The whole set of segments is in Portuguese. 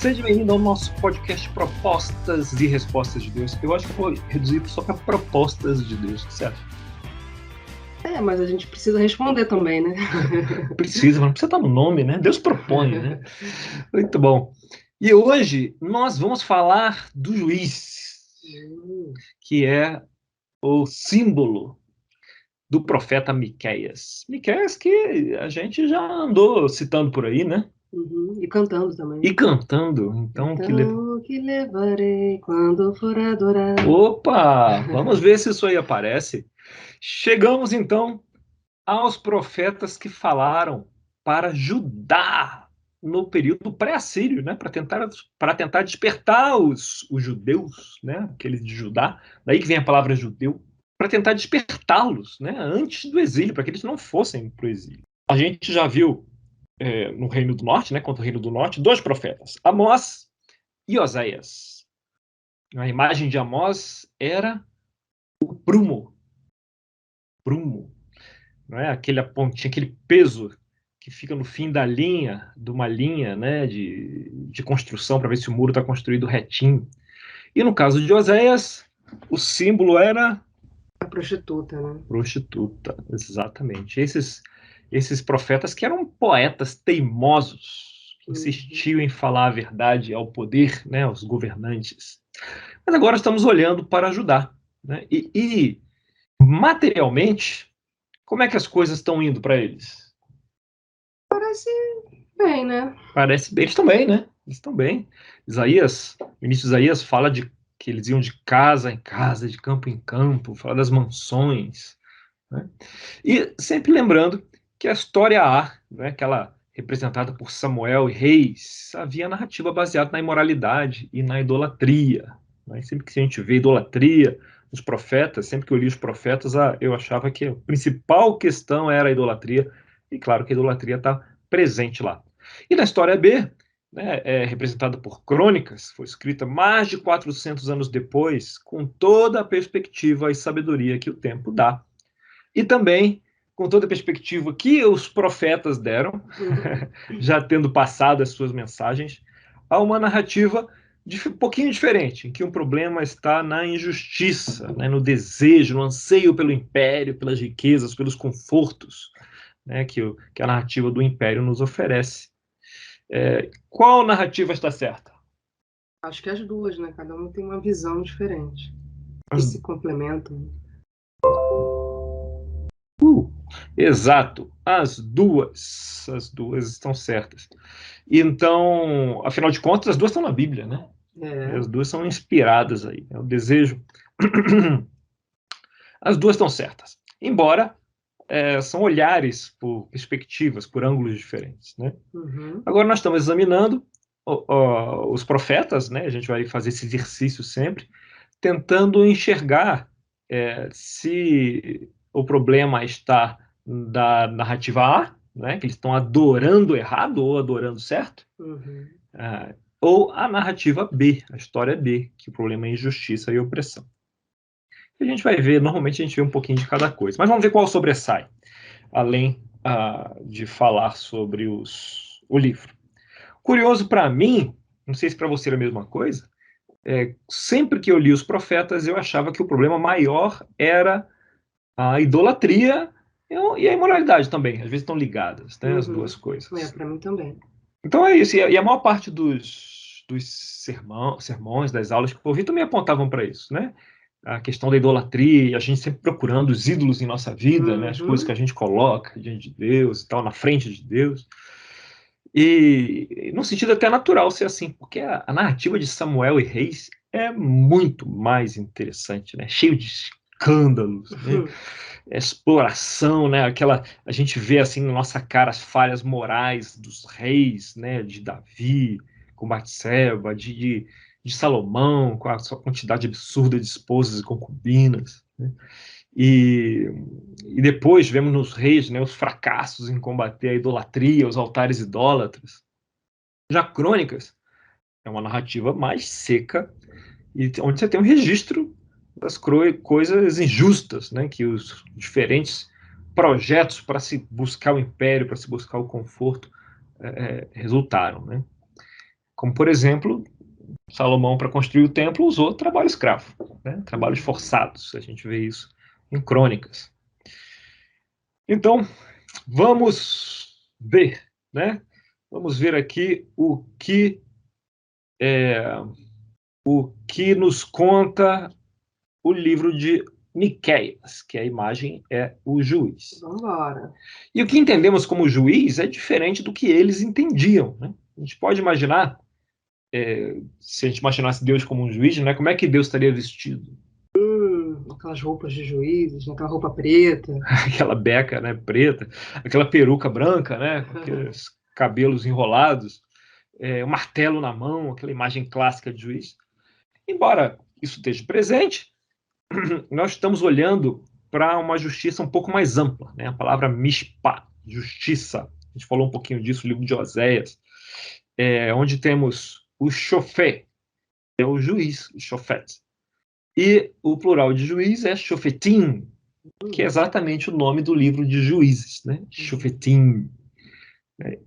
Seja bem-vindo ao nosso podcast Propostas e Respostas de Deus. Eu acho que eu vou reduzir só para propostas de Deus, certo? Mas a gente precisa responder também, né? Precisa, mas não precisa estar no nome, né? Deus propõe, né? Muito bom. E hoje nós vamos falar do juiz, que é o símbolo do profeta Miqueias. Miqueias que a gente já andou citando por aí, né? E cantando também. E cantando. Então, Então, que levarei quando for adorar. Opa! Vamos ver se isso aí aparece. Chegamos, então, aos profetas que falaram para Judá no período pré-assírio, né? Para tentar despertar os judeus, né? Aqueles de Judá, daí que vem a palavra judeu, para tentar despertá-los, né? Antes do exílio, para que eles não fossem para o exílio. A gente já viu no Reino do Norte, né? Contra o Reino do Norte, dois profetas, Amós e Oséias. A imagem de Amós era o prumo, não é? Aquela pontinha, aquele peso que fica no fim da linha, de uma linha, né, de construção, para ver se o muro está construído retinho. E no caso de Oséias, o símbolo era A prostituta, né? prostituta, exatamente. Esses profetas que eram poetas teimosos, que insistiam em falar a verdade ao poder, né, aos governantes. Mas agora estamos olhando para Judá, né? E materialmente, como é que as coisas estão indo para eles? Parece bem, né? Parece bem, eles estão bem, né? Eles estão bem. Isaías, o ministro Isaías fala de que eles iam de casa em casa, de campo em campo, fala das mansões, né? E sempre lembrando que a história A, né, aquela representada por Samuel e Reis, havia narrativa baseada na imoralidade e na idolatria, né? Sempre que a gente vê idolatria nos profetas, sempre que eu li os profetas, eu achava que a principal questão era a idolatria, e claro que a idolatria está presente lá. E na história B, né, representada por Crônicas, foi escrita mais de 400 anos depois, com toda a perspectiva e sabedoria que o tempo dá. E também com toda a perspectiva que os profetas deram, já tendo passado as suas mensagens, há uma narrativa um pouquinho diferente, em que o problema está na injustiça, né, no desejo, no anseio pelo império, pelas riquezas, pelos confortos, né, que a narrativa do império nos oferece. Qual narrativa está certa? Acho que as duas, né? Cada uma tem uma visão diferente. Que As se complementam. Exato, as duas estão certas. Então, afinal de contas, as duas estão na Bíblia, né? As duas são inspiradas aí. É o desejo. As duas estão certas. Embora são olhares por perspectivas, por ângulos diferentes, né? Agora nós estamos examinando os profetas, né? A gente vai fazer esse exercício sempre, tentando enxergar se o problema está da narrativa A, né, que eles estão adorando errado ou adorando certo, ou a narrativa B, a história B, que o problema é injustiça e opressão. E a gente vai ver, normalmente a gente vê um pouquinho de cada coisa, mas vamos ver qual sobressai, além de falar sobre o livro. Curioso para mim, não sei se para você era a mesma coisa, sempre que eu li os profetas, eu achava que o problema maior era a idolatria e a imoralidade também. Às vezes estão ligadas, né, as duas coisas. Para mim também. Então é isso. E a maior parte dos sermões, das aulas que eu ouvi também apontavam para isso, né? A questão da idolatria, a gente sempre procurando os ídolos em nossa vida, né? As coisas que a gente coloca diante de Deus e tal, na frente de Deus. E no sentido até natural ser assim, porque a narrativa de Samuel e Reis é muito mais interessante, né? Cheio de escândalos, né? Exploração, né? A gente vê assim na nossa cara as falhas morais dos reis, né? De Davi, com Batseba, de Salomão, com a sua quantidade absurda de esposas e concubinas, né? E depois vemos nos reis, né, os fracassos em combater a idolatria, os altares idólatras. Já Crônicas é uma narrativa mais seca, e onde você tem um registro das coisas injustas, né, que os diferentes projetos para se buscar o império, para se buscar o conforto, resultaram. Né? Como, por exemplo, Salomão, para construir o templo, usou trabalho escravo, né? Trabalhos forçados. A gente vê isso em Crônicas. Então, vamos ver, né? Vamos ver aqui o que nos conta o livro de Miqueias, que a imagem é o juiz. Vamos embora. E o que entendemos como juiz é diferente do que eles entendiam, né? A gente pode imaginar, se a gente imaginasse Deus como um juiz, né? Como é que Deus estaria vestido? Aquelas roupas de juízes, aquela roupa preta. Aquela beca, né, preta, aquela peruca branca, né, com aqueles cabelos enrolados, um martelo na mão, aquela imagem clássica de juiz. Embora isso esteja presente, nós estamos olhando para uma justiça um pouco mais ampla, né? A palavra mishpat, justiça. A gente falou um pouquinho disso no livro de Oséias, onde temos o shofé, é o juiz, o shofet. E o plural de juiz é shofetim, que é exatamente o nome do livro de Juízes, né? Shofetim.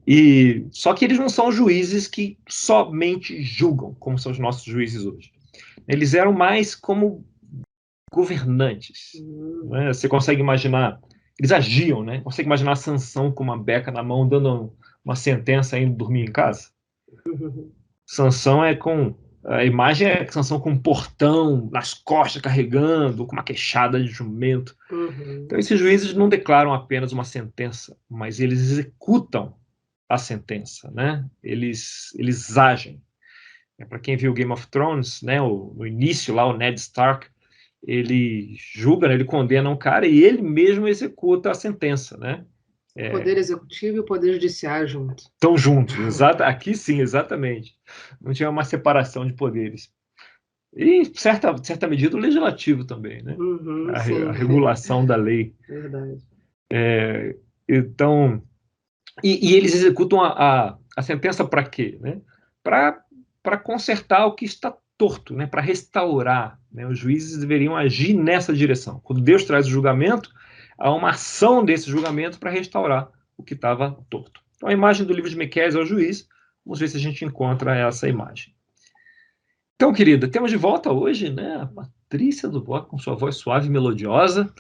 E só que eles não são juízes que somente julgam, como são os nossos juízes hoje. Eles eram mais como governantes. Né? Você consegue imaginar, eles agiam, né? Consegue imaginar Sansão com uma beca na mão, dando uma sentença indo dormir em casa? Sansão a imagem é Sansão com um portão nas costas carregando, com uma queixada de jumento. Então esses juízes não declaram apenas uma sentença, mas eles executam a sentença, né? Eles agem. Para quem viu Game of Thrones, né, no início lá, o Ned Stark, ele julga, né, ele condena um cara e ele mesmo executa a sentença, né? O poder executivo e o poder judiciário juntos. Estão juntos, aqui sim, exatamente. Não tinha uma separação de poderes. E, em certa medida, o legislativo também, né? A regulação da lei. Verdade. Então, e eles executam a sentença para quê? Né? Para consertar o que está torto, né? Para restaurar. Né? Os juízes deveriam agir nessa direção. Quando Deus traz o julgamento, há uma ação desse julgamento para restaurar o que estava torto. Então, a imagem do livro de Miqueias é o juiz. Vamos ver se a gente encontra essa imagem. Então, querida, temos de volta hoje, né, a Patrícia do Bloco com sua voz suave e melodiosa.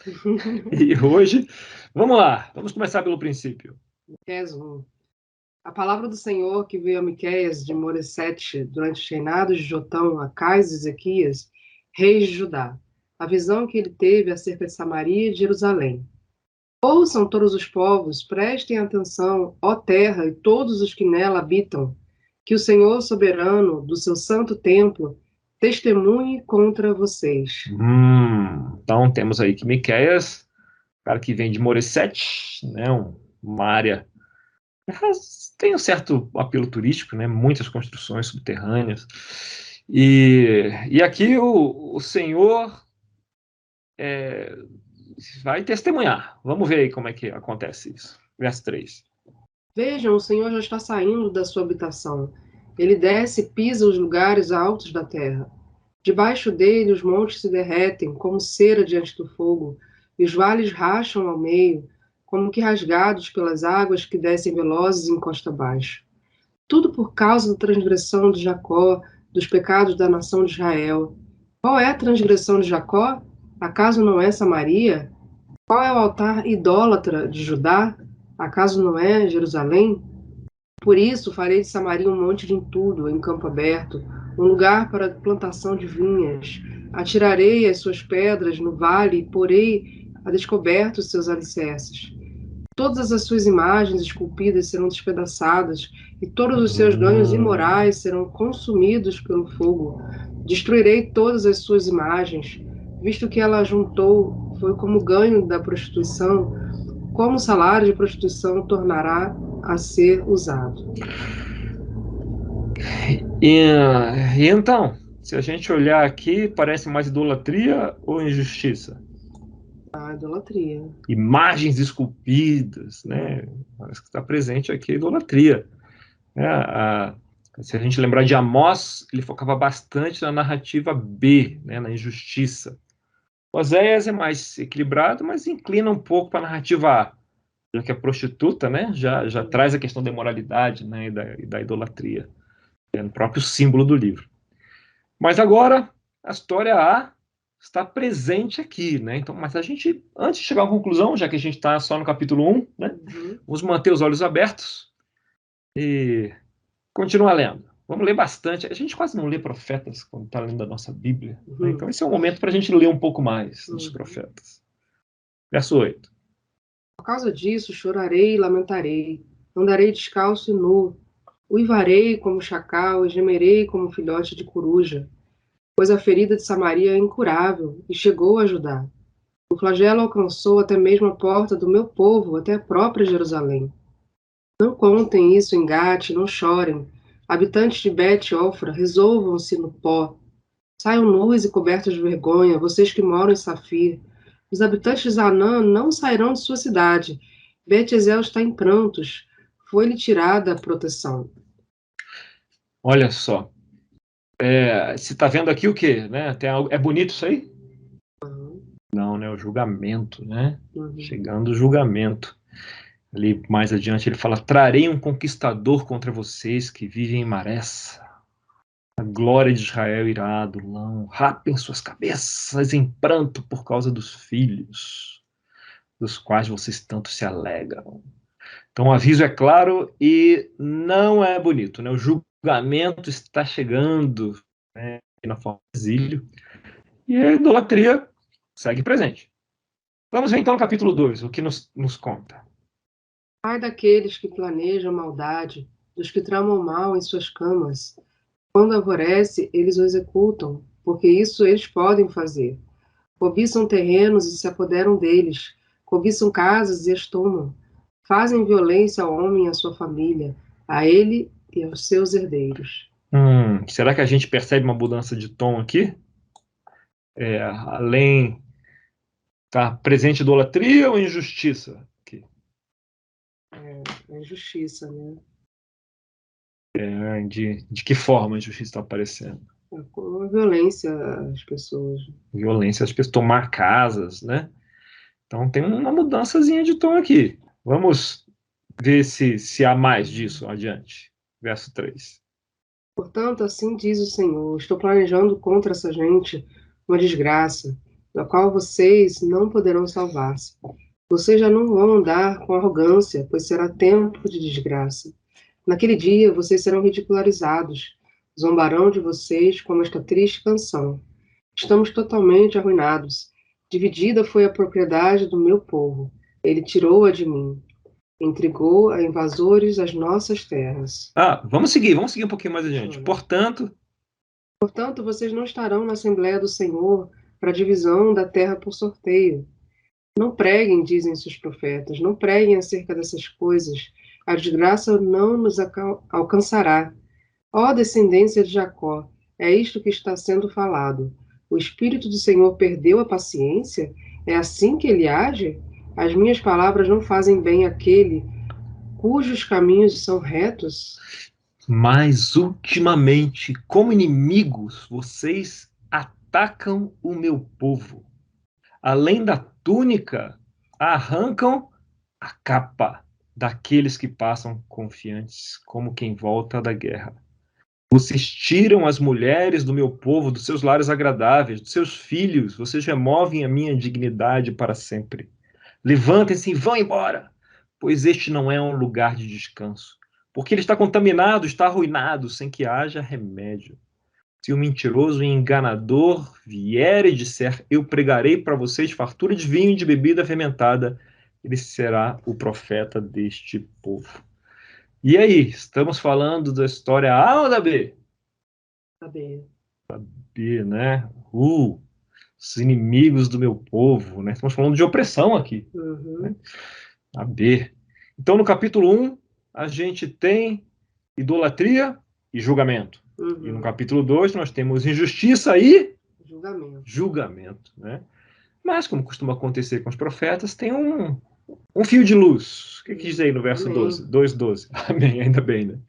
E hoje, vamos lá, vamos começar pelo princípio. Miqueias 1. A palavra do Senhor que veio a Miqueias de Moresete durante os reinados de Jotão, Acais e Ezequias, reis de Judá. A visão que ele teve acerca de Samaria e de Jerusalém. Ouçam todos os povos, prestem atenção, ó terra e todos os que nela habitam, que o Senhor soberano do seu santo templo testemunhe contra vocês. Então temos aí que Miqueias, cara que vem de Moresete, né, uma área tem um certo apelo turístico, né, muitas construções subterrâneas, e aqui o Senhor vai testemunhar. Vamos ver aí como é que acontece isso. Verso 3. Vejam, o Senhor já está saindo da sua habitação. Ele desce e pisa os lugares altos da terra. Debaixo dele os montes se derretem como cera diante do fogo, e os vales racham ao meio, como que rasgados pelas águas que descem velozes em costa abaixo. Tudo por causa da transgressão de Jacó, dos pecados da nação de Israel. Qual é a transgressão de Jacó? Acaso não é Samaria? Qual é o altar idólatra de Judá? Acaso não é Jerusalém? Por isso farei de Samaria um monte de entulho em campo aberto, um lugar para plantação de vinhas. Atirarei as suas pedras no vale e porei a descoberto os seus alicerces. Todas as suas imagens esculpidas serão despedaçadas, e todos os seus ganhos imorais serão consumidos pelo fogo. Destruirei todas as suas imagens, visto que ela juntou foi como ganho da prostituição, como salário de prostituição tornará a ser usado. E então, se a gente olhar aqui, parece mais idolatria ou injustiça? A idolatria. Imagens esculpidas, né? Parece que está presente aqui a idolatria. Se a gente lembrar de Amós, ele focava bastante na narrativa B, né? Na injustiça. Oséias é mais equilibrado, mas inclina um pouco para a narrativa A, já que a prostituta, né, já traz a questão da imoralidade, né, e da idolatria. É no próprio símbolo do livro. Mas agora, a história A está presente aqui, né? Então, mas a gente, antes de chegar a uma conclusão, já que a gente está só no capítulo 1, né? Vamos manter os olhos abertos e continuar lendo. Vamos ler bastante. A gente quase não lê profetas quando está lendo a nossa Bíblia, né? Então esse é um momento para a gente ler um pouco mais dos profetas. Verso 8. Por causa disso, chorarei e lamentarei, andarei descalço e nu, uivarei como chacal e gemerei como filhote de coruja, pois a ferida de Samaria é incurável e chegou a Judá. O flagelo alcançou até mesmo a porta do meu povo, até a própria Jerusalém. Não contem isso em Gate, não chorem. Habitantes de Bet-Ofra, resolvam-se no pó. Saiam nus e cobertos de vergonha, vocês que moram em Safir. Os habitantes de Zanã não sairão de sua cidade. Bet-Ezel está em prantos. Foi-lhe tirada a proteção. Olha só. Você está vendo aqui o quê? Né? É bonito isso aí? Não, né? O julgamento, né? Chegando o julgamento. Ali mais adiante ele fala: trarei um conquistador contra vocês que vivem em Maressa. A glória de Israel irá do lão. Rapem suas cabeças em pranto por causa dos filhos, dos quais vocês tanto se alegram. Então o aviso é claro e não é bonito, né? O julgamento está chegando, né, na forma de exílio, e a idolatria segue presente. Vamos ver então no capítulo 2, o que nos conta. Ai daqueles que planejam maldade, dos que tramam mal em suas camas. Quando alvorece, eles o executam, porque isso eles podem fazer. Cobiçam terrenos e se apoderam deles, cobiçam casas e as tomam. Fazem violência ao homem e à sua família, a ele e aos seus herdeiros. Será que a gente percebe uma mudança de tom aqui? Além tá presente idolatria ou injustiça aqui? É injustiça, né? De que forma a injustiça está aparecendo? Com a violência às pessoas. Violência, as pessoas tomar casas, né? Então tem uma mudançazinha de tom aqui. Vamos ver se há mais disso adiante. Verso 3. Portanto, assim diz o Senhor: estou planejando contra essa gente uma desgraça, da qual vocês não poderão salvar-se. Vocês já não vão andar com arrogância, pois será tempo de desgraça. Naquele dia vocês serão ridicularizados, zombarão de vocês como esta triste canção. Estamos totalmente arruinados. Dividida foi a propriedade do meu povo. Ele tirou-a de mim. Entregou a invasores as nossas terras. Vamos seguir um pouquinho mais adiante. Portanto, vocês não estarão na Assembleia do Senhor para a divisão da terra por sorteio. Não preguem, dizem seus profetas, não preguem acerca dessas coisas. A desgraça não nos alcançará. Ó descendência de Jacó, é isto que está sendo falado. O Espírito do Senhor perdeu a paciência? É assim que ele age? As minhas palavras não fazem bem àquele cujos caminhos são retos? Mas ultimamente, como inimigos, vocês atacam o meu povo. Além da túnica, arrancam a capa daqueles que passam confiantes, como quem volta da guerra. Vocês tiram as mulheres do meu povo, dos seus lares agradáveis, dos seus filhos, vocês removem a minha dignidade para sempre. Levantem-se e vão embora, pois este não é um lugar de descanso, porque ele está contaminado, está arruinado, sem que haja remédio. Se o mentiroso e enganador vier e disser, eu pregarei para vocês fartura de vinho e de bebida fermentada, ele será o profeta deste povo. E aí, estamos falando da história A ou da B? Da B. Da B, né? Os inimigos do meu povo, né? Estamos falando de opressão aqui. Né? A B. Então, no capítulo 1, a gente tem idolatria e julgamento. E no capítulo 2, nós temos injustiça e julgamento. Né? Mas, como costuma acontecer com os profetas, tem um fio de luz. O que diz aí no verso 12? 2:12. Amém, ainda bem, né?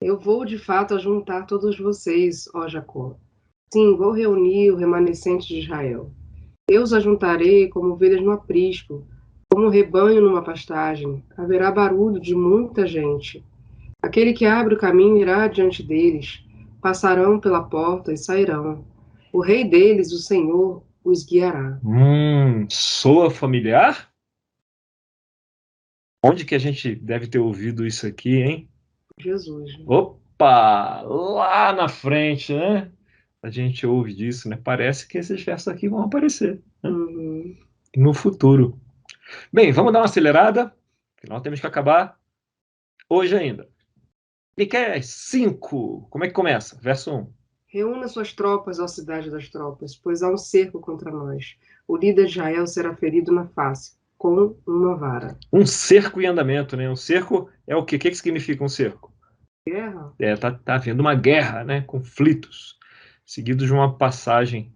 Eu vou, de fato, ajuntar todos vocês, ó Jacó. Sim, vou reunir o remanescente de Israel. Eu os ajuntarei como ovelhas no aprisco, como um rebanho numa pastagem. Haverá barulho de muita gente. Aquele que abre o caminho irá diante deles. Passarão pela porta e sairão. O rei deles, o Senhor, os guiará. Soa familiar? Onde que a gente deve ter ouvido isso aqui, hein? Jesus. Opa! Lá na frente, né? A gente ouve disso, né? Parece que esses versos aqui vão aparecer, né? Uhum. No futuro. Bem, vamos dar uma acelerada. Afinal, temos que acabar hoje ainda. Miqueias 5. Como é que começa? Verso 1. Reúna suas tropas, ó cidade das tropas, pois há um cerco contra nós. O líder de Israel será ferido na face, com uma vara. Um cerco em andamento, né? Um cerco é o quê? O que significa um cerco? Guerra? Tá havendo uma guerra, né? Conflitos, seguidos de uma passagem.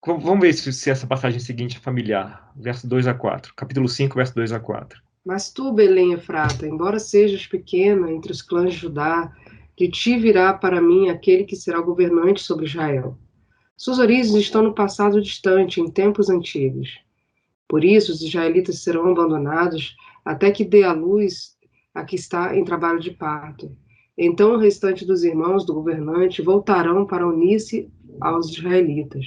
Vamos ver se essa passagem seguinte é familiar. Verso 2 a 4. Capítulo 5, verso 2 a 4. Mas tu, Belém Efrata, embora sejas pequena entre os clãs de Judá, de ti virá para mim aquele que será governante sobre Israel. Suas origens estão no passado distante, em tempos antigos. Por isso, os israelitas serão abandonados até que dê à luz a que está em trabalho de parto. Então, o restante dos irmãos do governante voltarão para unir-se aos israelitas.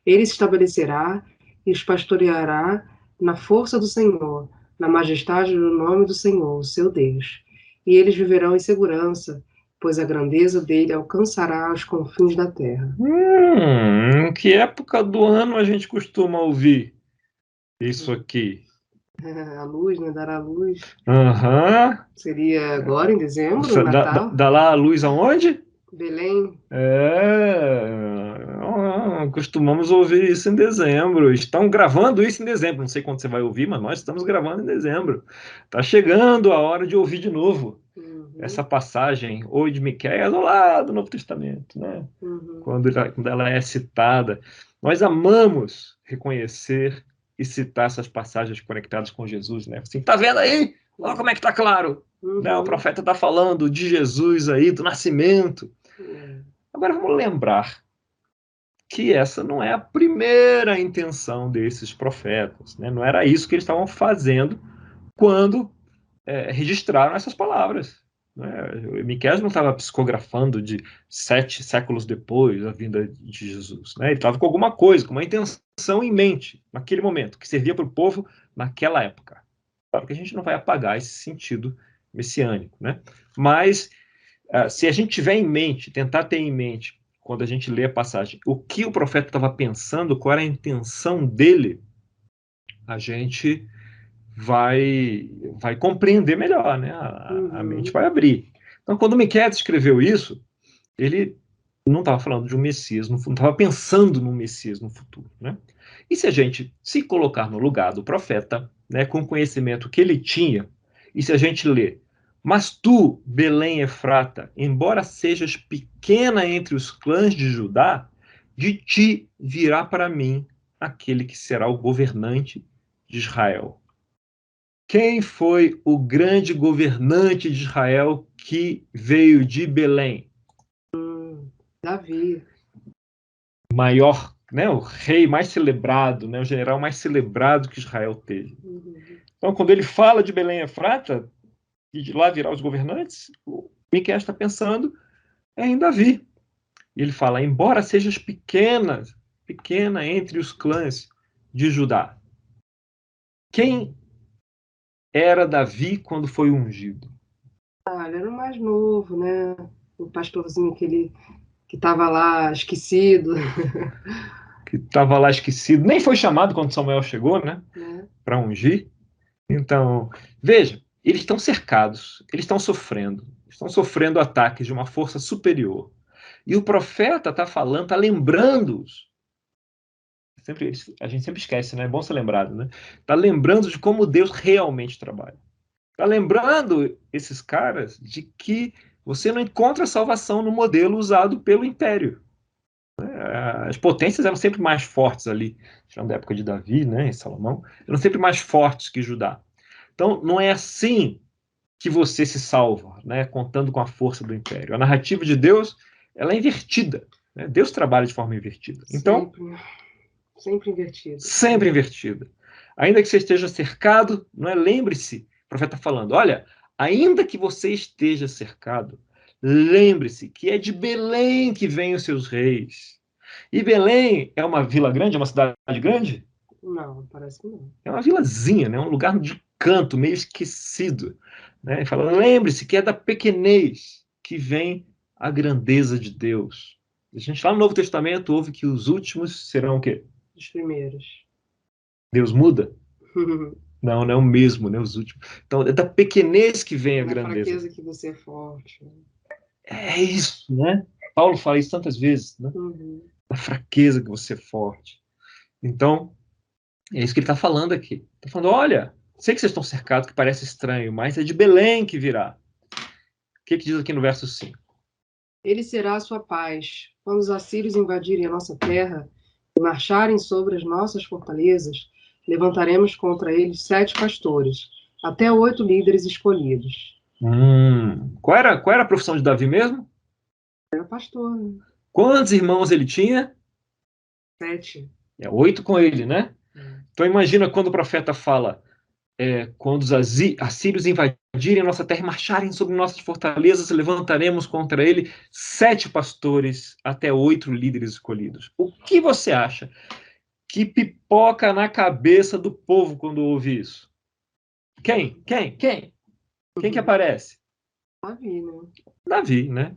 Ele se estabelecerá e os pastoreará na força do Senhor, na majestade do nome do Senhor, seu Deus. E eles viverão em segurança, pois a grandeza dele alcançará os confins da terra. Em que época do ano a gente costuma ouvir isso aqui? A luz, né? Dará luz. Aham. Seria agora, em dezembro, Natal? Dá lá a luz aonde? Belém. Costumamos ouvir isso em dezembro. Estão gravando isso em dezembro. Não sei quando você vai ouvir, mas nós estamos gravando em dezembro. Está chegando a hora de ouvir de novo essa passagem, ou de Miqueias, ou lá do Novo Testamento, né? Quando ela é citada. Nós amamos reconhecer e citar essas passagens conectadas com Jesus, né? Assim, tá vendo aí? Olha como é que tá claro. Né? O profeta está falando de Jesus aí, do nascimento. Agora vamos lembrar que essa não é a primeira intenção desses profetas, né? Não era isso que eles estavam fazendo quando registraram essas palavras. Né? Miqueias não estava psicografando de 7 séculos depois da vinda de Jesus. Né? Ele estava com alguma coisa, com uma intenção em mente, naquele momento, que servia para o povo naquela época. Claro que a gente não vai apagar esse sentido messiânico, né? Mas se a gente tiver em mente, tentar ter em mente, quando a gente lê a passagem, o que o profeta estava pensando, qual era a intenção dele, a gente vai compreender melhor, né? A mente vai abrir. Então, quando Miqueias escreveu isso, ele não estava falando de um Messias, não estava pensando no Messias no futuro, né? E se a gente se colocar no lugar do profeta, né, com o conhecimento que ele tinha, e se a gente lê, mas tu, Belém Efrata, embora sejas pequena entre os clãs de Judá, de ti virá para mim aquele que será o governante de Israel. Quem foi o grande governante de Israel que veio de Belém? Davi. Maior, né, o rei mais celebrado, né, o general mais celebrado que Israel teve. Então, quando ele fala de Belém Efrata, e de lá virar os governantes, o Miqueias está pensando em Davi. E ele fala, embora sejas pequena entre os clãs de Judá. Quem era Davi quando foi ungido? Ele era o mais novo, né? O pastorzinho que estava lá esquecido. Que estava lá esquecido, nem foi chamado quando Samuel chegou, né? Para ungir. Então, veja, eles estão cercados, eles estão sofrendo ataques de uma força superior. E o profeta está falando, está lembrando-os. A gente sempre esquece, né? É bom ser lembrado, né? Está lembrando de como Deus realmente trabalha. Está lembrando esses caras de que você não encontra salvação no modelo usado pelo império. As potências eram sempre mais fortes ali, da época de Davi, né, e Salomão, eram sempre mais fortes que Judá. Então, não é assim que você se salva, né, contando com a força do império. A narrativa de Deus, ela é invertida. Né? Deus trabalha de forma invertida. Então, sempre invertida. Sempre invertida. Ainda que você esteja cercado, não é? Lembre-se, o profeta está falando, olha, ainda que você esteja cercado, lembre-se que é de Belém que vêm os seus reis. E Belém é uma vila grande, é uma cidade grande? Não, parece que não. É uma vilazinha, né? Um lugar de canto, meio esquecido. Né? Ele fala, lembre-se que é da pequenez que vem a grandeza de Deus. A gente lá no Novo Testamento ouve que os últimos serão o quê? Os primeiros. Deus muda? Não, não é o mesmo, né? Os últimos. Então, é da pequenez que vem É a na grandeza. fraqueza que você é forte. É isso, né? Paulo fala isso tantas vezes, né? Uhum. Da fraqueza que você é forte. Então, é isso que ele está falando aqui. Está falando, olha, sei que vocês estão cercados, que parece estranho, mas é de Belém que virá. O que diz aqui no verso 5? Ele será a sua paz. Quando os assírios invadirem a nossa terra e marcharem sobre as nossas fortalezas, levantaremos contra eles 7 pastores, até 8 líderes escolhidos. Qual era a profissão de Davi mesmo? Era pastor, né? Quantos irmãos ele tinha? 7. 8 com ele, né? Então imagina quando o profeta fala, quando os assírios invadirem a nossa terra e marcharem sobre nossas fortalezas, levantaremos contra ele 7 pastores, até 8 líderes escolhidos. O que você acha que pipoca na cabeça do povo quando ouve isso? Quem? Quem que aparece? Davi, né? Davi, né?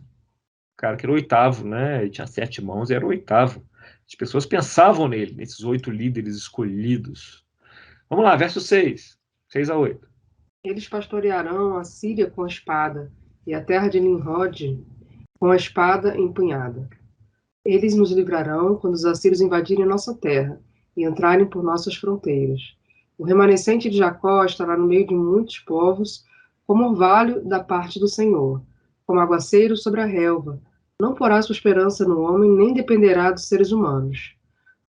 O cara que era o oitavo, né? Ele tinha 7 mãos e era o oitavo. As pessoas pensavam nele, nesses 8 líderes escolhidos. Vamos lá, verso 6. 6 a 8. Eles pastorearão a Síria com a espada, e a terra de Nimrod com a espada empunhada. Eles nos livrarão quando os assírios invadirem nossa terra e entrarem por nossas fronteiras. O remanescente de Jacó estará no meio de muitos povos, como orvalho da parte do Senhor, como aguaceiro sobre a relva. Não porá sua esperança no homem, nem dependerá dos seres humanos.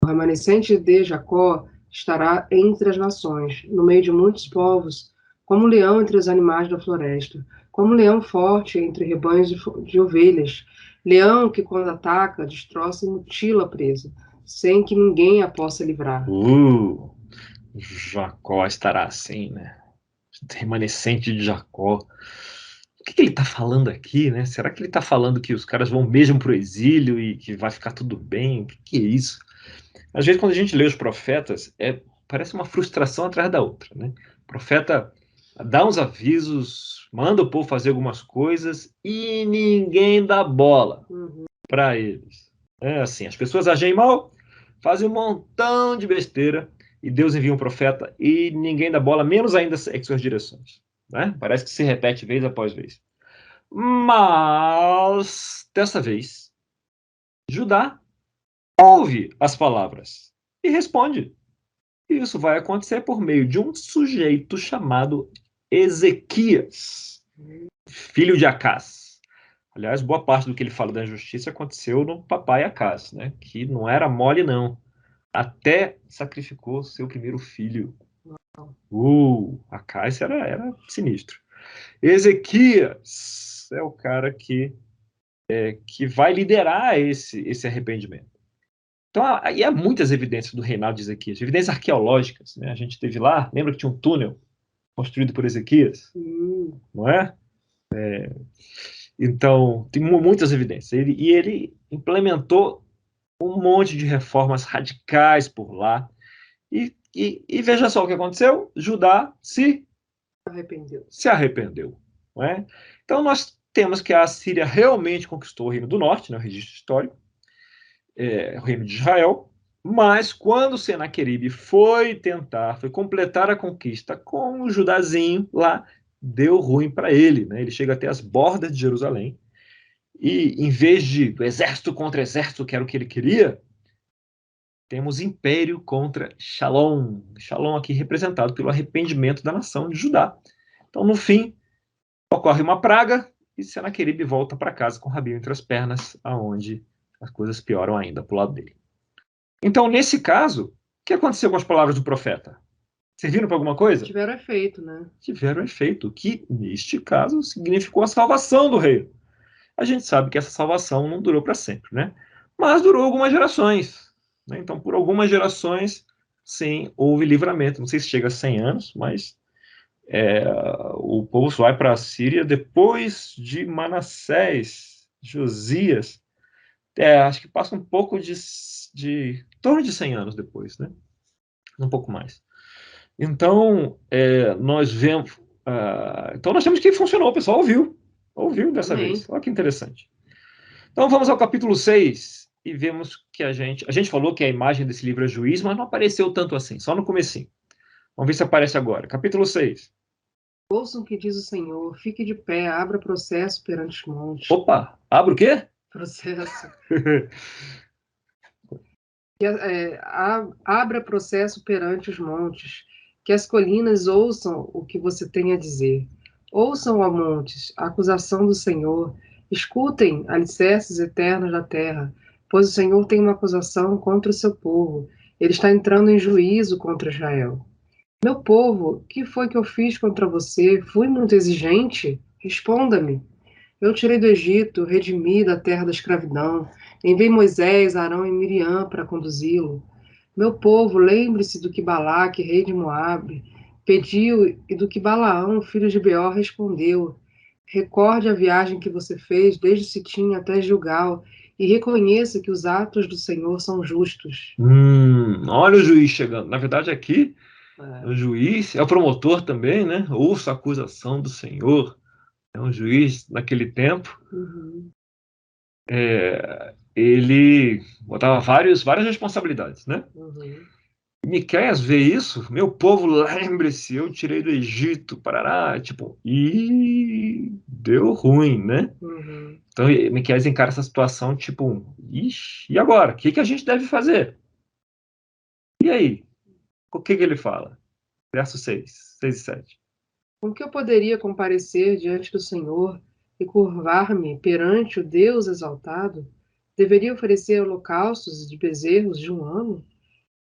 O remanescente de Jacó estará entre as nações, no meio de muitos povos, como um leão entre os animais da floresta, como um leão forte entre rebanhos de ovelhas, leão que, quando ataca, destroça e mutila a presa, sem que ninguém a possa livrar. Jacó estará assim, né? Remanescente de Jacó. O que ele está falando aqui, né? Será que ele está falando que os caras vão mesmo para o exílio e que vai ficar tudo bem? O que é isso? Às vezes, quando a gente lê os profetas, parece uma frustração atrás da outra, né? O profeta dá uns avisos, manda o povo fazer algumas coisas e ninguém dá bola para eles. É assim, as pessoas agem mal, fazem um montão de besteira e Deus envia um profeta e ninguém dá bola, menos ainda segue suas direções. Né? Parece que se repete vez após vez. Mas, dessa vez, Judá ouve as palavras e responde. E isso vai acontecer por meio de um sujeito chamado Ezequias, filho de Acás. Aliás, boa parte do que ele fala da injustiça aconteceu no papai Acás, né? Que não era mole, não. Até sacrificou seu primeiro filho. Acás era sinistro. Ezequias é o cara que vai liderar esse arrependimento. Então, aí há muitas evidências do reinado de Ezequias, evidências arqueológicas. Né? A gente teve lá, lembra que tinha um túnel construído por Ezequias? Não é? Então, tem muitas evidências. Ele implementou um monte de reformas radicais por lá. E veja só o que aconteceu: Judá se arrependeu. Não é? Então, nós temos que a Assíria realmente conquistou o Reino do Norte, né, o registro histórico, o Reino de Israel, mas quando Senaqueribe foi completar a conquista com o Judazinho lá, deu ruim para ele. Né? Ele chega até as bordas de Jerusalém e, em vez de exército contra exército, que era o que ele queria, temos império contra Shalom. Shalom aqui representado pelo arrependimento da nação de Judá. Então, no fim, ocorre uma praga e Senaqueribe volta para casa com o rabinho entre as pernas, aonde as coisas pioram ainda para o lado dele. Então, nesse caso, o que aconteceu com as palavras do profeta? Serviram para alguma coisa? Tiveram efeito, né? Tiveram efeito, que, neste caso, significou a salvação do reino. A gente sabe que essa salvação não durou para sempre, né? Mas durou algumas gerações. Né? Então, por algumas gerações, sim, houve livramento. Não sei se chega a 100 anos, mas O povo vai para a Síria depois de Manassés, Josias. Acho que passa um pouco em torno de 100 anos depois, né? Um pouco mais. Então, nós vemos. Então, nós temos que funcionou, o pessoal ouviu dessa Amém. vez. Olha que interessante. Então, vamos ao capítulo 6 e vemos que a gente falou que a imagem desse livro é juiz, mas não apareceu tanto assim, só no comecinho. Vamos ver se aparece agora. Capítulo 6. Ouçam o que diz o Senhor, fique de pé, abra processo perante os montes. Opa, abre o quê? Processo. Abra processo perante os montes, que as colinas ouçam o que você tem a dizer. Ouçam, ó montes, a acusação do Senhor, escutem, alicerces eternos da terra, pois o Senhor tem uma acusação contra o seu povo, ele está entrando em juízo contra Israel. Meu povo, que foi que eu fiz contra você? Fui muito exigente? Responda-me. Eu tirei do Egito, redimi da terra da escravidão, enviei Moisés, Arão e Miriam para conduzi-lo. Meu povo, lembre-se do que Balaque, rei de Moabe, pediu e do que Balaão, filho de Beor, respondeu. Recorde a viagem que você fez desde Sitim até Gilgal e reconheça que os atos do Senhor são justos. Olha o juiz chegando. Na verdade, aqui, o É. juiz é o promotor também, né? Ouça a acusação do Senhor. É um juiz naquele tempo. Uhum. Ele botava várias responsabilidades, né? Uhum. Miqueias vê isso, meu povo, lembre-se, eu tirei do Egito, parará, tipo, e deu ruim, né? Uhum. Então, Miqueias encara essa situação, tipo, ixi, e agora? O que que a gente deve fazer? E aí? O que que ele fala? Verso 6 e 7. Com que eu poderia comparecer diante do Senhor e curvar-me perante o Deus exaltado? Deveria oferecer holocaustos de bezerros de um ano?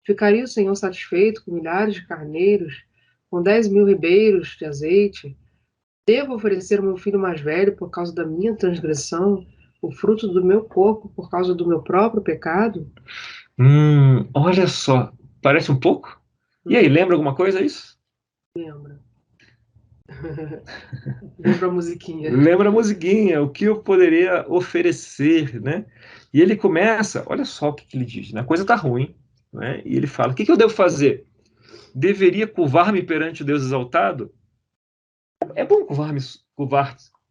Ficaria o Senhor satisfeito com milhares de carneiros, com 10.000 ribeiros de azeite? Devo oferecer o meu filho mais velho por causa da minha transgressão, o fruto do meu corpo por causa do meu próprio pecado? Olha só, parece um pouco? E aí, lembra alguma coisa isso? Lembra. Lembra a musiquinha. Lembra a musiquinha, o que eu poderia oferecer, né? E ele começa, olha só o que, que ele diz, né? A coisa tá ruim, né? E ele fala, o que, que eu devo fazer? Deveria curvar-me perante o Deus exaltado? É bom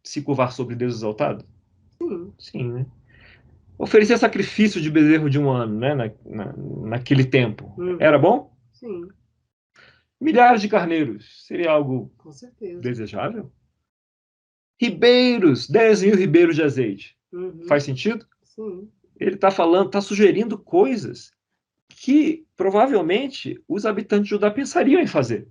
se curvar sobre Deus exaltado? Sim. Sim, né? Oferecer sacrifício de bezerro de um ano, né? Naquele tempo. Era Uhum. bom? Sim, Milhares de carneiros. Seria algo com certeza. desejável? Ribeiros, 10.000 ribeiros de azeite. Faz Uhum. sentido? Sim. Ele está falando, está sugerindo coisas que provavelmente os habitantes de Judá pensariam em fazer.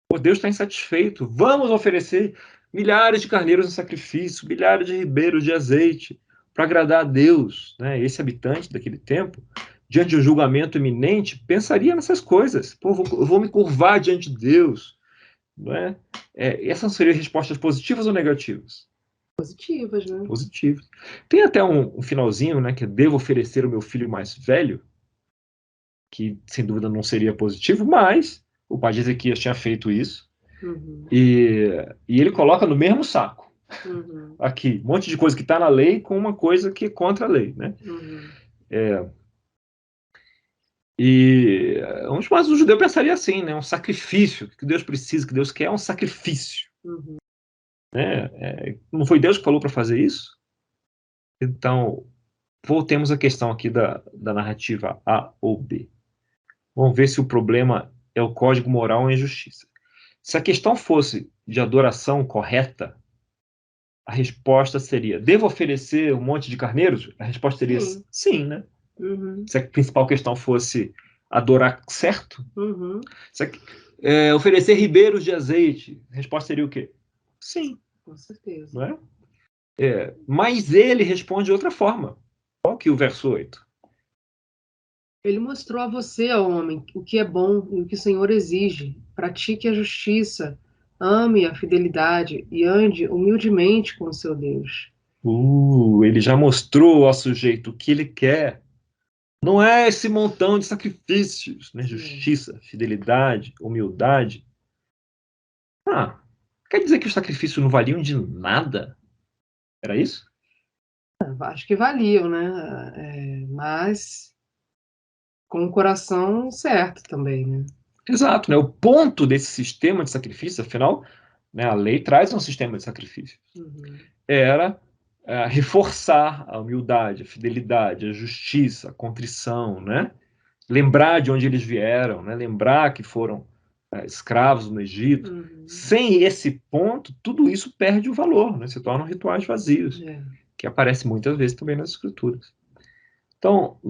Pô, Deus está insatisfeito. Vamos oferecer milhares de carneiros em sacrifício, milhares de ribeiros de azeite, para agradar a Deus. Né? Esse habitante daquele tempo, diante de um julgamento iminente, pensaria nessas coisas. Pô, eu vou me curvar diante de Deus. Não é? Essas seriam respostas positivas ou negativas? Positivas, né? Positivas. Tem até um finalzinho, né, que é devo oferecer o meu filho mais velho, que sem dúvida não seria positivo, mas o pai de Ezequias tinha feito isso, Uhum. e, e ele coloca no mesmo saco. Uhum. Aqui, um monte de coisa que está na lei com uma coisa que é contra a lei, né? Uhum. Mas o judeu pensaria assim, né? Um sacrifício, que Deus precisa, que Deus quer é um sacrifício, Uhum. né? Não foi Deus que falou para fazer isso? Então, voltemos à questão aqui da narrativa A ou B. Vamos ver se o problema é o código moral ou a injustiça. Se a questão fosse de adoração correta, a resposta seria: devo oferecer um monte de carneiros? A resposta seria Sim. sim, né? Uhum. Se a principal questão fosse adorar certo, Uhum. se oferecer ribeiros de azeite, a resposta seria o quê? Sim, Com certeza. não é? Mas ele responde de outra forma. Qual que é o verso 8? Ele mostrou a você, ó homem, o que é bom e o que o Senhor exige. Pratique a justiça, ame a fidelidade e ande humildemente com o seu Deus. Ele já mostrou ao sujeito o que ele quer. Não é esse montão de sacrifícios, né? Sim. Justiça, fidelidade, humildade. Quer dizer que os sacrifícios não valiam de nada? Era isso? Acho que valiam, né? Mas com o coração certo também, né? Exato, né? O ponto desse sistema de sacrifício, afinal, né, a lei traz um sistema de sacrifício. Era reforçar a humildade, a fidelidade, a justiça, a contrição, né? Lembrar de onde eles vieram, né? Lembrar que foram escravos no Egito. Sem esse ponto, tudo isso perde o valor, né? Se tornam rituais vazios, que aparece muitas vezes também nas escrituras. Então,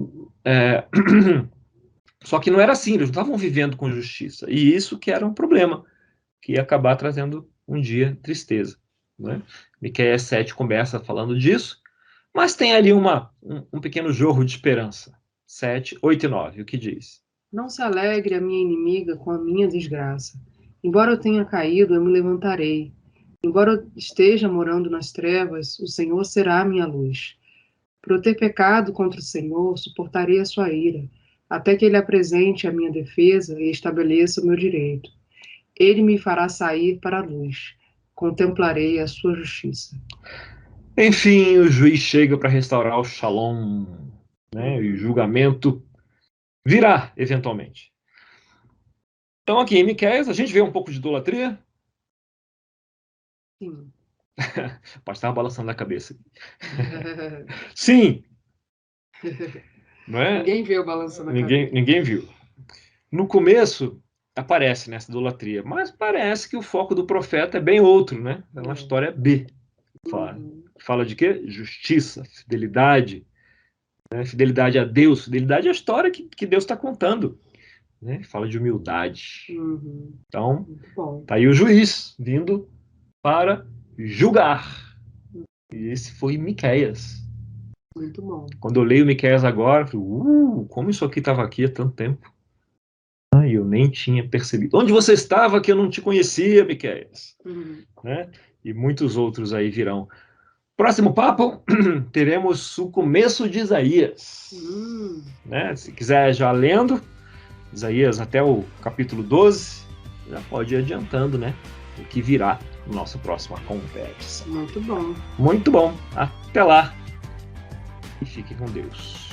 só que não era assim, eles não estavam vivendo com justiça. E isso que era um problema, que ia acabar trazendo um dia tristeza. Né? Miqueias 7 começa falando disso, mas tem ali um pequeno jorro de esperança. 7, 8 e 9, o que diz? Não se alegre a minha inimiga com a minha desgraça. Embora eu tenha caído, eu me levantarei. Embora eu esteja morando nas trevas, o Senhor será a minha luz. Por eu ter pecado contra o Senhor, suportarei a sua ira, até que Ele apresente a minha defesa e estabeleça o meu direito. Ele me fará sair para a luz. Contemplarei a sua justiça. Enfim, o juiz chega para restaurar o shalom, né? E o julgamento virá, eventualmente. Então, aqui em Miqueias, a gente vê um pouco de idolatria. Sim. Pode estar balançando a cabeça. Sim! Não é? Ninguém viu balançando a cabeça. Ninguém viu. No começo, aparece nessa idolatria, mas parece que o foco do profeta é bem outro, né? É uma história B. Fala de quê? Justiça, fidelidade, né? Fidelidade a Deus, fidelidade à história que Deus está contando. Né? Fala de humildade. Então, tá aí o juiz vindo para julgar. E esse foi Miqueias. Muito bom. Quando eu leio Miqueias agora, eu falei, como isso aqui estava aqui há tanto tempo? E eu nem tinha percebido. Onde você estava que eu não te conhecia, Miqueias? Né? E muitos outros aí virão. Próximo papo, teremos o começo de Isaías. Né? Se quiser já lendo, Isaías até o capítulo 12, já pode ir adiantando, né? O que virá na nossa próxima conversa. Muito bom. Muito bom. Até lá. E fique com Deus.